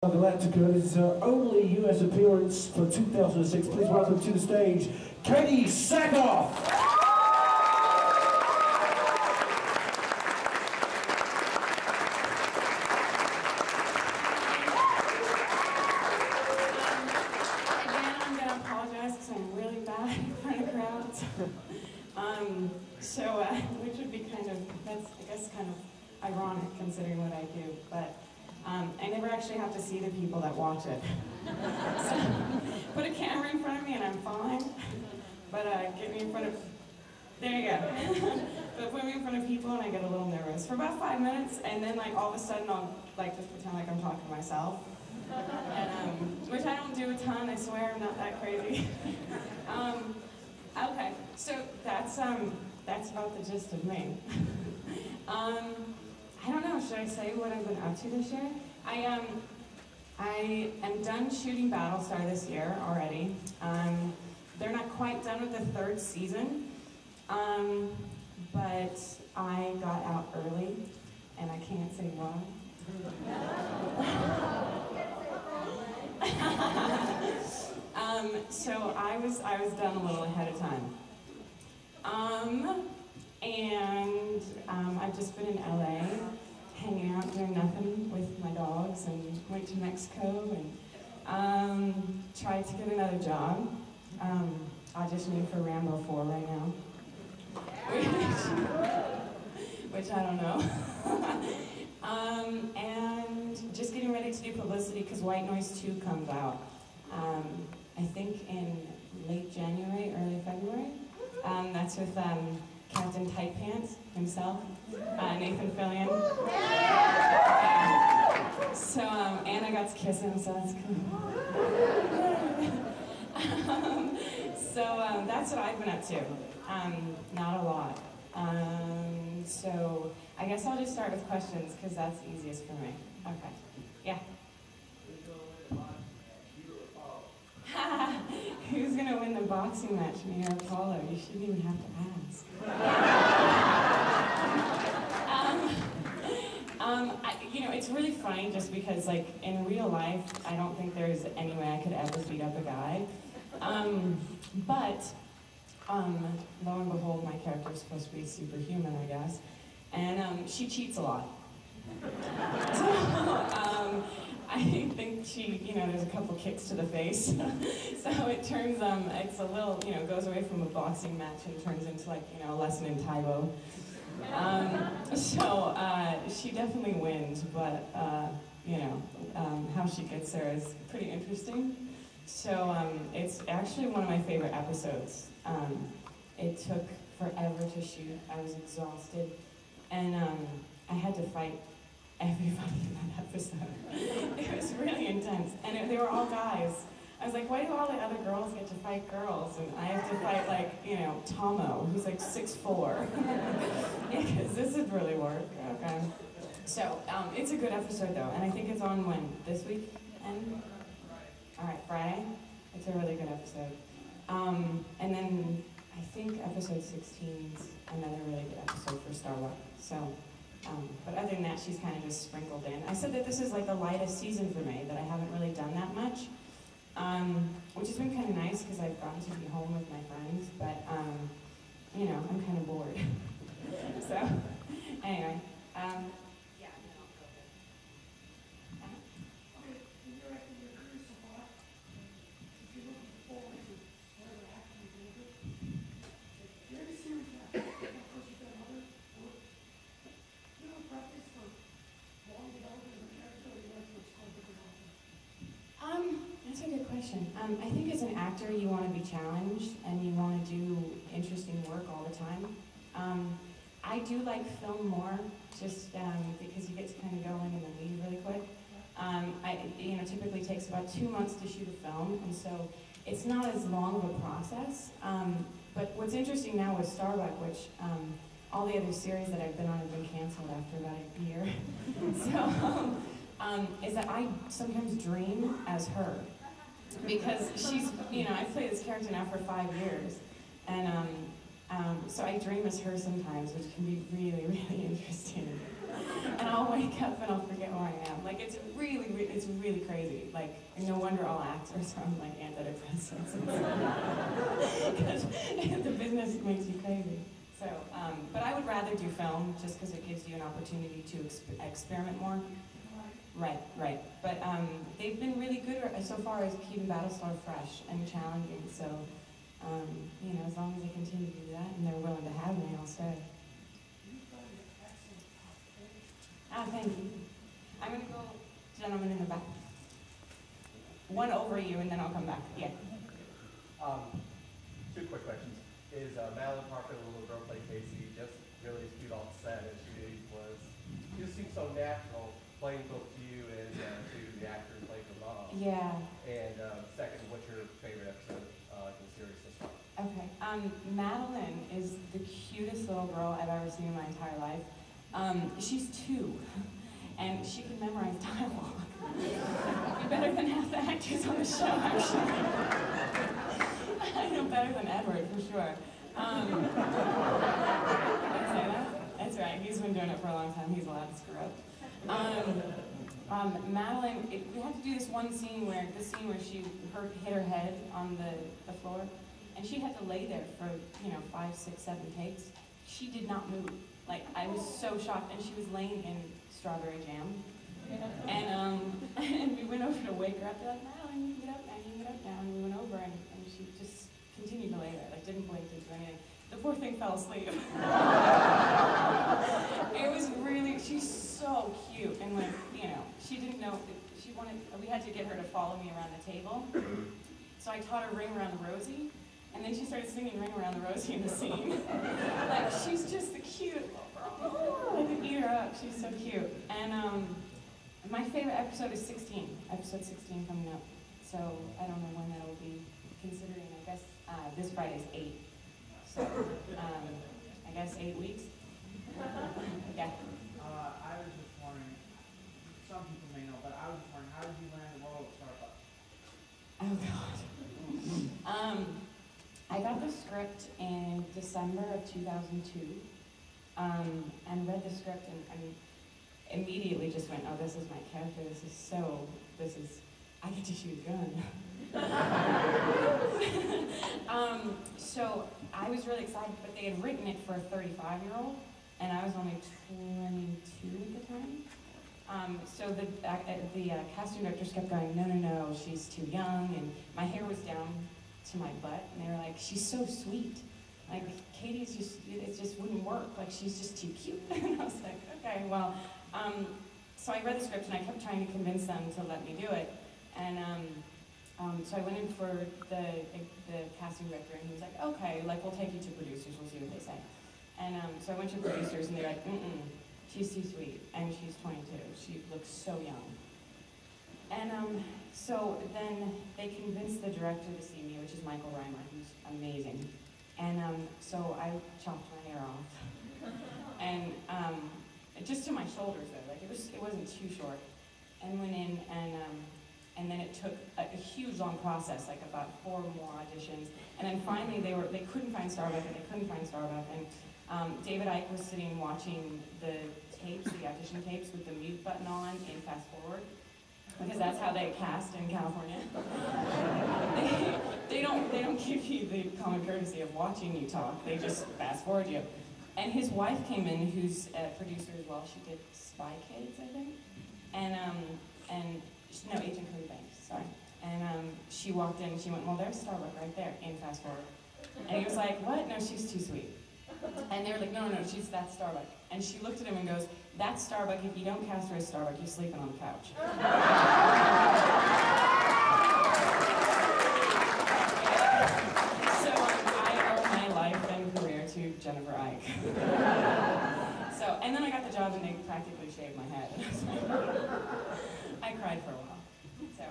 Galactica. This is her only US appearance for 2006. Please welcome to the stage, Katee Sackhoff. Which would be that's I guess kind of ironic considering what I do, but I never actually have to see the people that watch it. So, put a camera in front of me and I'm fine, but get me in front of, there you go. But put me in front of people and I get a little nervous for about 5 minutes, and then like all of a sudden I'll like just pretend like I'm talking to myself, and, which I don't do a ton, I swear, I'm not that crazy. Okay, so that's about the gist of me. I don't know, should I say what I've been up to this year? I am done shooting Battlestar this year already. They're not quite done with the 3rd season, but I got out early, and I can't say why. So I was done a little ahead of time. I've just been in LA, hanging out, doing nothing with my dogs, and went to Mexico and tried to get another job. Auditioning for Rambo 4 right now, which I don't know. And just getting ready to do publicity because White Noise 2 comes out. I think in late January, early February. That's with Captain Tight Pants himself, Nathan Fillion. So, and I got to kiss him, so that's cool. So that's what I've been up to. Not a lot. So I guess I'll just start with questions because that's easiest for me. Okay. Yeah. Who's gonna win the boxing match, me or Apollo? You shouldn't even have to ask. You know, it's really funny just because, like, in real life, I don't think there's any way I could ever beat up a guy. But lo and behold, my character is supposed to be superhuman, I guess, and she cheats a lot. So, I think she, you know, there's a couple kicks to the face. So it turns, it's a little, you know, goes away from a boxing match and turns into, like, you know, a lesson in Taibo. She definitely wins, but, you know, how she gets there is pretty interesting. So it's actually one of my favorite episodes. It took forever to shoot. I was exhausted, and I had to fight everybody in that episode. It was really intense, and they were all guys. I was like, why do all the other girls get to fight girls, and I have to fight, like, you know, Tomo, who's like 6'4". Because this would really work. Okay. So it's a good episode though, and I think it's on when? This week? And all right, Friday. It's a really good episode. And then I think episode 16 is another really good episode for Starbuck. So. But other than that, she's kind of just sprinkled in. I said that this is like the lightest season for me, that I haven't really done that much, which has been kind of nice because I've gotten to be home with my friends, but, you know, I'm kind of bored. So, anyway, yeah. That's a good question. I think as an actor, you want to be challenged and you want to do interesting work all the time. I do like film more, just because you get to kind of go in the weeds really quick. You know, typically takes about 2 months to shoot a film, and so it's not as long of a process. But what's interesting now with Starbuck, which all the other series that I've been on have been canceled after about a year, so is that I sometimes dream as her. Because she's, you know, I've played this character now for 5 years, and so I dream as her sometimes, which can be really, really interesting. And I'll wake up and I'll forget where I am. Like, it's really crazy. Like, no wonder all actors are on, like, antidepressants. Because the business makes you crazy. So, but I would rather do film just because it gives you an opportunity to experiment more. Right. But they've been really good so far as keeping Battlestar fresh and challenging. So, you know, as long as they continue to do that and they're willing to have me, I'll stay. Ah, thank you. I'm going to go, gentleman in the back. One over you, and then I'll come back. Yeah. Two quick questions. Is Madeline Parker, the little girl played Casey, just really as cute on set as she was? She just seems so natural playing both to you and to the actor who played her mom. Yeah. And second, what's your favorite episode in the series so far? Okay. Madeline is the cutest little girl I've ever seen in my entire life. She's 2, and she can memorize dialogue. Better than half the actors on the show, actually. I know better than Edward, for sure. Did I say that? That's right, he's been doing it for a long time. He's allowed to screw up. Madeline, we had to do this one scene where, she hit her head on the floor, and she had to lay there for, 5, 6, 7 takes. She did not move. Like, I was so shocked, and she was laying in strawberry jam. And we went over to wake her up. They're like, Madeline, you can get up now, you can get up now. And we went over, and she just continued to lay there, like, didn't blink, didn't do anything. The poor thing fell asleep. It was really, she's so cute, and like, she didn't know, we had to get her to follow me around the table. So I taught her Ring Around the Rosie. And then she started singing Ring Around the Rosie in the scene. Like, she's just the cute. I could eat her up. She's so cute. And my favorite episode is 16. Episode 16 coming up. So I don't know when that'll be, considering, I guess, this Friday's 8. So, I guess 8 weeks. Yeah. I was just wondering, some people may know, but I was just wondering, how did you land the role of Starbucks? Oh, God. I got the script in December of 2002, and read the script and immediately just went, oh, this is my character, I get to shoot a gun. So I was really excited, but they had written it for a 35-year-old, and I was only 22 at the time. So the casting directors kept going, no, she's too young, and my hair was down to my butt, and they were like, she's so sweet. Like, Katie's it just wouldn't work. Like, she's just too cute. And I was like, okay, well, so I read the script, and I kept trying to convince them to let me do it. And so I went in for the casting director, and he was like, okay, like, we'll take you to producers, we'll see what they say. And so I went to producers, and they're like, she's too sweet, and she's 22. She looks so young. And so then they convinced the director to see me, which is Michael Reimer, who's amazing. And so I chopped my hair off. And just to my shoulders though, like it wasn't too short. And went in, and then it took a huge long process, like about 4 more auditions. And then finally they couldn't find Starbuck, and they couldn't find Starbuck. And David Icke was sitting watching the audition tapes with the mute button on in fast forward. Because that's how they cast in California. they don't give you the common courtesy of watching you talk. They just fast forward you. And his wife came in, who's a producer as well. She did Spy Kids, I think. No, Agent Cody Banks, sorry. And she walked in and she went, well, there's Starbuck right there in fast forward. And he was like, what? No, she's too sweet. And they were like, no, that's Starbuck. And she looked at him and goes, that's Starbuck. If you don't cast her as Starbuck, you're sleeping on the couch. So I owe my life and career to Jennifer Icke. And then I got the job and they practically shaved my head. I cried for a while. So.